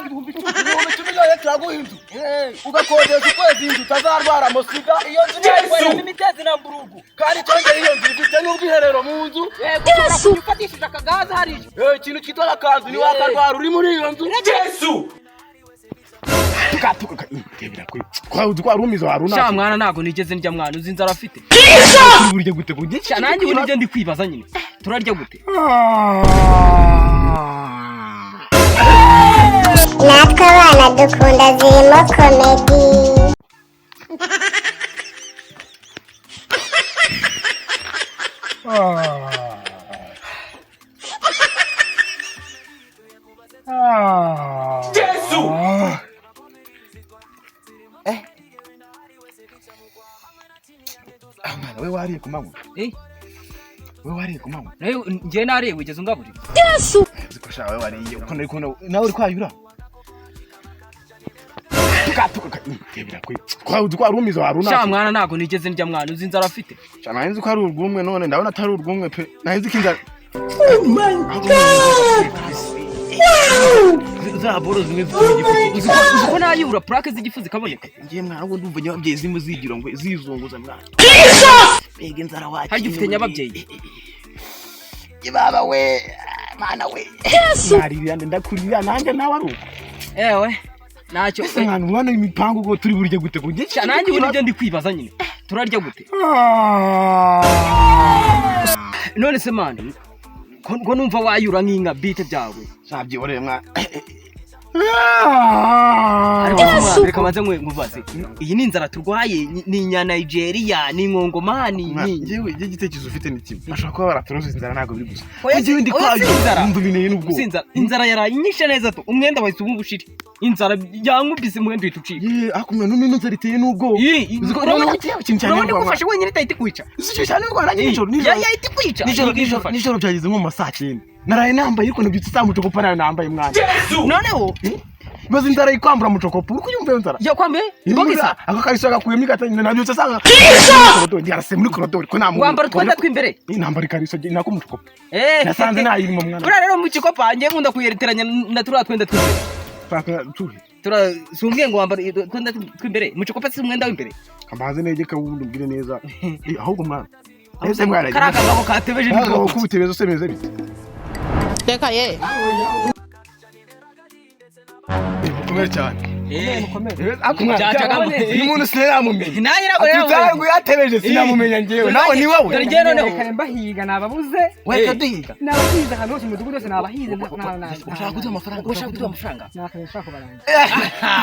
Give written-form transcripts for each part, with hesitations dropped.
ibihumbi 10 turaguha inzu ugakodesha ukwezi inzu utazarwara mosiga iyo nzu nayitwaramo imitezi na mburugu kandi cyongera iyo nzu ifite n'ubwiherero mu nzu ushobora kufatishije akagaza hariya ikintu cyitwa akanzu ni wakarwara uri muri iyo nzu Yesu tukatubira kwa rumizo haruna sha mwana nago nigeze ndya mwana uzi inzara afite burya gute bugiye nanjye ubu nibyo ndi kwibaza nyine turarya gute natwe abana dukunda Zirimo comedy Yesu mwana we wariye kumanywa we wariye kumanywa nayo ngiye nariye wigeze ungaburira Yesu zikosha we wariye uko nari kubona nawe uri kwayura tukatubira kwa rumizo haruna sha mwana nago nigeze ndya mwana uzi inzara afite sha nahinze ko ari urwumwe none ndabona atari urwumwe pe nahinze kinza zaboro zimwe z'igifu uko nayura plaque z'igifu zikaboneka ngiye mwana ngo ndumva nyababyeyi zimwe zigira ngo zizunguza mwana bege nzara wacu hari gifite nyababyeyi ibaba we mana we naririya ndakurira nanjye nawe ari uko ewe nacyo mwana imipango ngo turi burye gute kugiye nanjye ubu nibyo ndi kwibaza nyine turarya gute none se mwana ngo numva wayura nk'inka bite byawe sabyiboreye mwana reka maze nkubaze iyi ni inzara turwaye ni nya Nigeria ni Ngongomani ni ngewe igitekerezo ufite ni kimwe ashaka kuba baraturoza inzara ntago biri gusa ngewe ndi kwayura ndumva bineye n'ubwo inzara yarayinyishe neza to umwenda wahise ubushiri inzara yankubise umwenda wituciye akumwe none inzara iteye n'ubwo uziko urabona ikintu cyane ngo ufashe wenyine itahita kwica icyo cyane ngo aranye nijoro yahita kwica nijoro byageze nko mu masaa 9 naraye nambaye ariko nabyutse samucokopa nayo nambaye mwana noneho bazi inzara ikwambura mucokopa uri kuyumva inzara ya kwambe bogisa ako karishaga kuyemo igatanye nabyutse sanga ndi arase muri korodori ko namu wambara twenda twimbere inambara karisha nako mucokopa nasanze nayirimo mwana bura rero mu cikopa ngiye nkunda kuyereteranya na tura twenda twimbere tura sumbye ngo wambara twenda twimbere mu cikopa si umwenda w'imbere kambaze negeka wundi ubwire neza ahubwo mwana ese mwana karaka ngabo katebeje n'ingabo kubutebeza semeze bite teka ye mukomere cyane uyu muntu sinamumenye naye rero atutangu yatebeje sinamumenya ngewe nawe ni wowe dore ngewe noneho kare mbahiga nababuze weka duhiga nabahize hano hose mudugudu wose nabahize ushaka kuduha amafaranga nakashaka kubaranga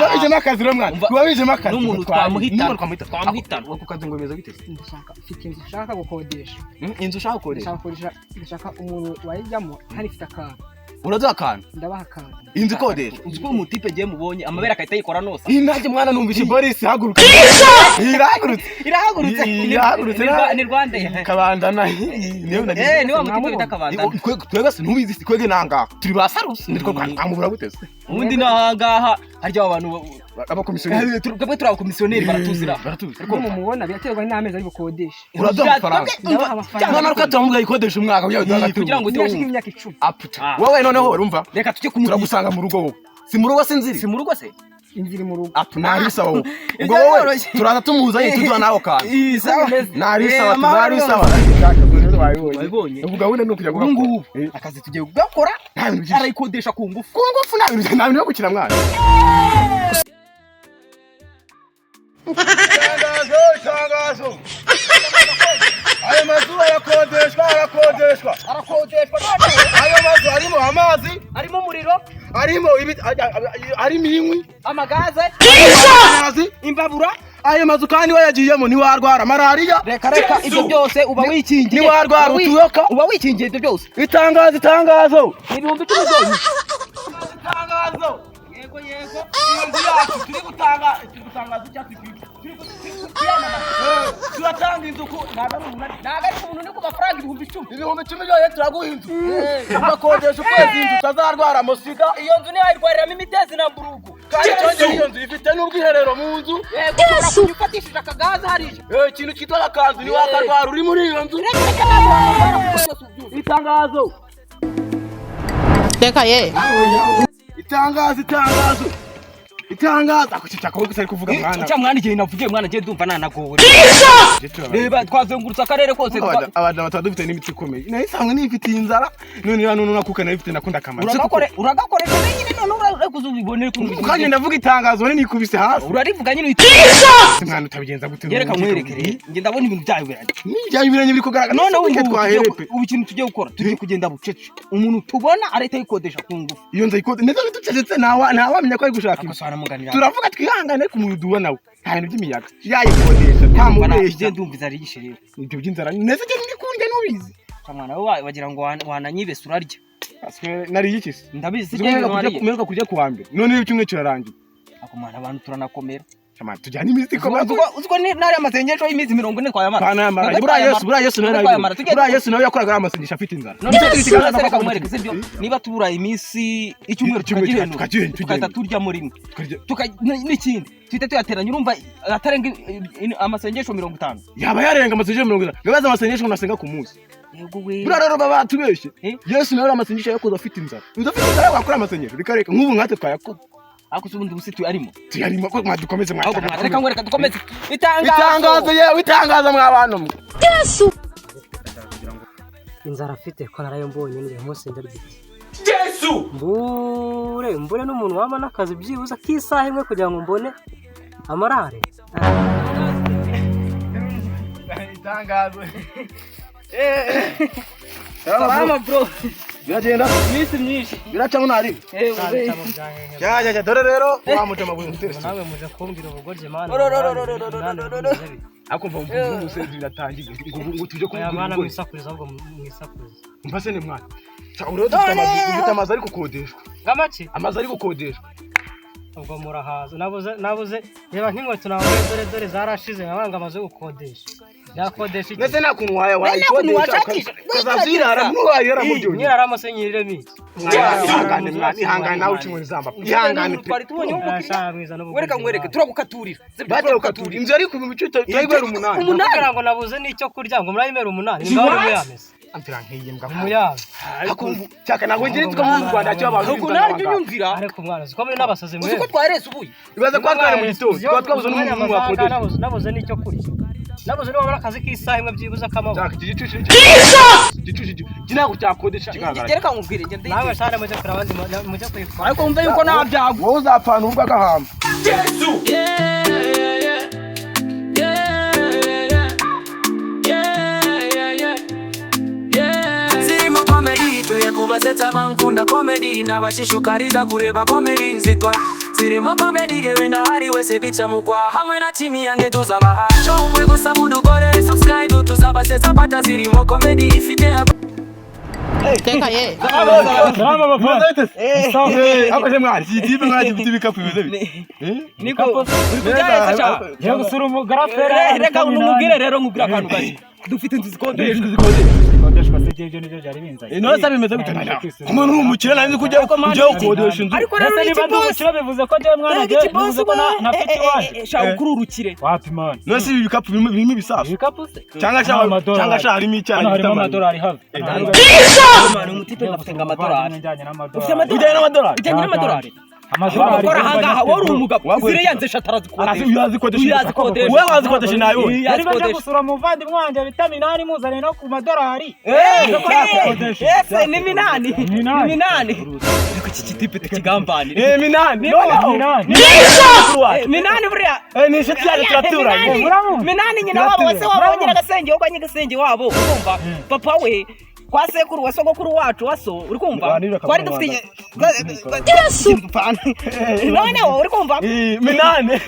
babije makazi rero mwana babije makazi n'umuntu twamuhita wako kazi ngo bimeze bite ndashaka ikintu ushaka gukodesha inzu ushaka gukodesha ndashaka umuntu wayijyamo hari ifite akantu uraza akantu ndabaha akantu inzu ikodesha uziko umutipe giye mubonye amabera akahita yikora nose inajye mwana numvise Boris haguruka irahagurutse ni Rwanda kabandana ni wa mutipe bita kabandana twega sinubizi kwege nanga turi basarusi nitwo amubura guteze ubundi nahangaha harya abantu abakomisiyoneri twebwe turi abakomisiyoneri baratuzira ariko mumubona biraterwa n'amezi ari bukodesha uraduha amafaranga none uko turamuga ikodesha umwaka kugira ngo utere imyaka 10 aputa wowe noneho urumva reka tujye kumurira turagusanga mu rugo wowe si mu rugo sinziri si mu rugo se inziri mu rugo nari sawa ubwo wowe turaza tumuza tuduha naho kandi nari sawa tuzari sawa wabibonye ubwo gahunda ni ukujya gukora ngubu akazi tugiye gukora arayikodesha ku ngufu nta bintu byo gukina mwana Tangazo ayo mazu arakodeshwa ayo mazu harimo amazi harimo umuriro harimo inkwi amagaze imbabura ayo mazu kandi wayagiyemo ntiwarwara malariya reka ibyo byose uba wikingiye ntiwarwara utuyoka uba wikingiye ibyo byose itangazo ibihumbi 10 byose itangazo yego inzu yacu turi gutangaza icyatsi turatanga inzu ko ntago ari umuntu ni ku mafaranga ibihumbi 10 byose turaguha inzu ugakodesha ukwezi inzu utazarwara mosiga iyo nzu ntiyayirwariramo imitezi na mburugu kandi cyongera iyo nzu ifite n'ubwiherero mu nzu ushobora kuyifatishije akagaza hariya ikintu cyitwa akanzu ni wakarwara uri muri iyo nzu itangazo teka ye itangazo akucicaka wowe gusari kuvuga mwana cya mwana igihe navugiye mwana ngiye ndumva nanagowe reba twazengurutse akarere kose abana batadufite n'imitsi ikomeye nayisanzwe nifitiye inzara none hano nakuka nabifite nakunda kamara uragakoresha nyine none urakuzubibonera ku kandi ndavuga itangazo none nikubise hasi urarivuga nyine mwana utabigenza gute yereka nkwerekere nge ndabona ibintu byayo biranye n'ibyayo biranye biri kugaragara none ubu ikintu tugiye gukora tugiye kugenda bucece umuntu tubona areta yikodesha ku ngufu iyo nza ikode neza bitucecetse ntawamenya ko ari gushaka turavuga twihangane ku muntu duwa nawe nta bintu by'imiyaga yayikodesha ntamubeshye ndumviza ari gishirira ibyo by'inzara neza cyo ndikunde nubizi mwana we wagira ngo wananyibese urarya aswe nari yikise ndabizi kumeruka kurya kuwa mbere none cyumwe kirarangiye ako mwana abantu turanakomera Chama tujyana imizi ko uziko nari amasengesho y'imizi 40 twayamara kana yamara bura Yesu nawe yakoraga amasengesho afite inzara none reka mwereke sibyo niba tubura iminsi icyumweru tukagenda turya muri rimwe n'ikindi twite tuyateranya urumva atarenga amasengesho 50 yaba yarenga amasengesho 50 gabaza amasengesho nasenga ku munsi yego we bura rero baba tubeshye Yesu nawe amasengesho yakoze afite inzara udafite inzara wakora amasengesho bikareka nk'ubu nkate twayakora ako subundi busitu arimo tuyarimo ko mwadukomeze mwataka reka ngwereka dukomeze itangazo mwabantu mwe Yesu inzara afite ko narayo mbonye ni munsi ndarigiti Yesu mbure n'umuntu wama nakazi byibuza kisaha imwe kugira ngo mbone amarare itangazo salama bro biragenda misi myinshi biracamo nari ya dore rero wamutema buri muterese nawe muje kumbira ubugorje mana akumva umusezi biratangiye ngo tuje ko yamana mwisakuriza ahubwo mwisakuriza mbase ne mwana uro dufite amazi ari gukodeshwa ngamaki amazi ari gukodeshwa ubwo murahaza nabuze reba nk'inkweto nawe dore zarashize nkabanga amaze gukodesha yakodesha iki nese nakuntu wayikodesha kazazirara muwayera mujyo nyira musenyirire miki ihangane nawe ucimwe nzamba ihangane twari tubonye wereka ngwereke turagukaturira batukaturira inzu ari ku bice tayibera 8 umunara ngo nabuze n'icyo kurya ngo murayimera 8 ngaho muyamese amfira nkiye mbwa muyaga akumva cyaka nago ngiye tuko mu Rwanda cyo abantu uko naryo nyumvira ariko mwana ziko muri nabasaze mwe uko twarese ubuye ibaza kwa twari mu gitondo twabuze n'umuntu wakodesha nabuze n'icyo kurya nabuze niba barakaze kisaha imwe byibuza kamabo cyaka gicushi ginago cyakodesha kigaragara gereka ngubwire ngende nawe shana muje kuri abandi muje kwitwa ariko umva yuko nabyago wowe uzapfana ubwo agahamba Yesu Zirimo comedy tuye kubasetsa bankunda comedy nabashishukariza kureba comedy nzitwa Zirimo comedy gewenda hari wese bica mukwa hamwe na timu yange tuzaba chomwe gusa mudugore subscribe tuzabasetsa pata Zirimo comedy ifite Teka ye. Salama baba. Abaje mwari tipe mwari bikapu bize. Niko. Kujya cha. Yo gusura umugarafere reka numubwire rero nkubwira akantu gashi. Dufite inzu zikodeshwa kodeshwa se ibyo nivyo byari binzaye. Ino se bimeze bitana. Umuntu umukire nanze kujya ukodesha inzu. Ariko rero niba ndumukire bivuze ko je mwana je bivuze ko na piti waje. Sha ukururukire. Wapi man. No se ibikapu birimo ibisasu. Ibikapu se. Cyangwa harimo icyayi harimo amadolari hafi. Mwana umutipe ngafutenga amadolari. Ufite amadolari. Amadolari. Amadolari hangaha wari umugabo uzire yanze shatarazi yazikodesha wewe wazikodesha nayo yari baje gusura muvandi mwanje vitaminani muzane no ku madolari ese ni minani ariko iki kitipe tukigambanire minani buriya ni shiti yari turatura minani nyina wabo wase wabongera gasenge wo kwanye gasenge wabo urumva papa we kwa sekuru wa sogokuru wacu waso uri kumva kwari dufite Yesu none wowe uri kumva minani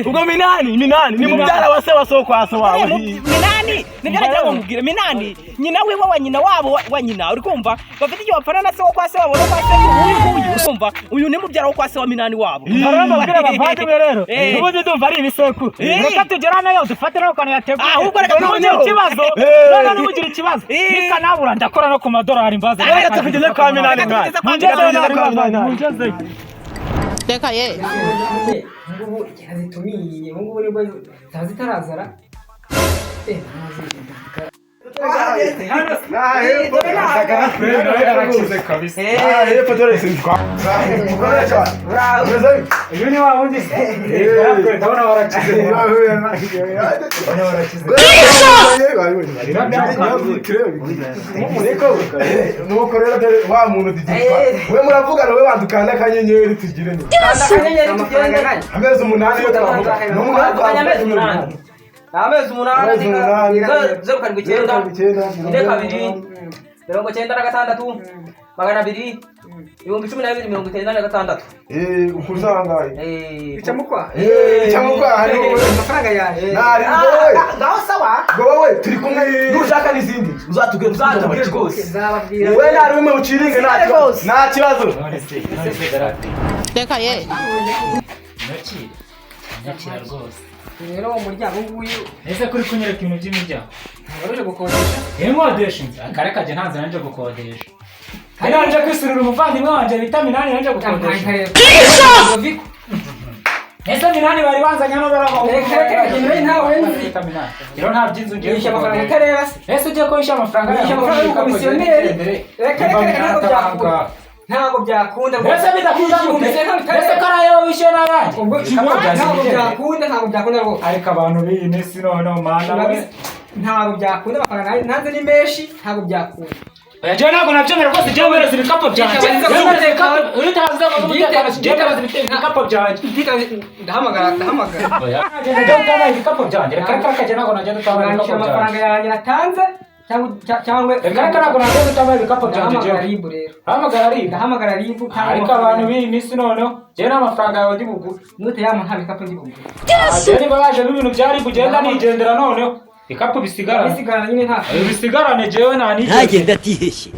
ubwo minani ni mubyara wa se waso kwaso wawe minani nibyaragira ngo ngubwire minani nyina wiwe wa nyina wabo wa nyina uri kumva bafite icyo bapfana na se wo kwa se wabo no kwa se uyu kumva uyu ni mubyara wo kwa se wa minani wabo harama bakira bavade rero ubuze ndumva ari ibisekuru reka tugerana yo dufatira uko yategura ahubwo reka tubone ikibazo none nimugira ikibazo nikanabura ndakora no ku madolari mbaza reka tugeze kwa minani mungeze Teka ye. ngubu yazitumiye ngubu nibwo zazitarazara arakize kabisa. Hepfo dore sindwa. Uyu ni wa wundi se. Ndabona warakize. Nuko rero wa muntu digitwa. We muravugana we bandukana akanyenyeri tugire ni. akanyenyeri tugende Amezi 8 yo twavuga. amezi 8 amezi 8 zeru karindwi icyenda ine kabiri 96 200 ibihumbi 12,96 ukusangaye icamukwa hari amafaranga yaje nari wowe ngaho sawa wowe turi kumwe nushaka n'izindi uzatubwira uzatubwira rwose we nari wimwe uciringe nta kibazo Teka ye. Nyakira rwose. rero uwo muryango nguyu Ese kuri kunyereka ibintu by'imiryango. waruje gukodesha Nkodesha inzu. Akare kaje ntanze nanje gukodesha. Hari nanje kwisurira umuvandimwe wanje bita Minani nanje gukodesha. Ese Minani bari banzanya no baraho. ntawe nzi Rero nta byinzu ngiye yisha amafaranga kareba Ese ugiye ko yisha amafaranga yisha amafaranga y'umukomisiyoneri ntabwo byakunda Ese bidakunda gute? Ese karayo wishe n'abandi. ntabwo byakunda rwose Ariko abantu biyi nesi no mana we. ntabwo byakunda amafaranga ntanze ni menshi ntabwo byakunda Oya je ntabwo nabyemera rwose je mbereza ibikapo byanjye. Utaza ko umutekano je mbereza ibikapo byanjye. ndahamagara Oya je utanga ibikapo byanjye. Reka kaje ntabwo najya utanga ibikapo byanjye. amafaranga yanjye natanze cyangwa Reka ntabwo najya utanga ibikapo byanjye je. ribu rero Hamagara ribu. Ariko abantu biyi nesi noneho je n'amafaranga yawe ndi bugure. nute yama nta bikapo ndi bugure Je niba baje ibintu byari kugenda nigendera noneho ikapu bisigarana nyine nta bisigarane jewe nta nigeze ntagenda atiheshye.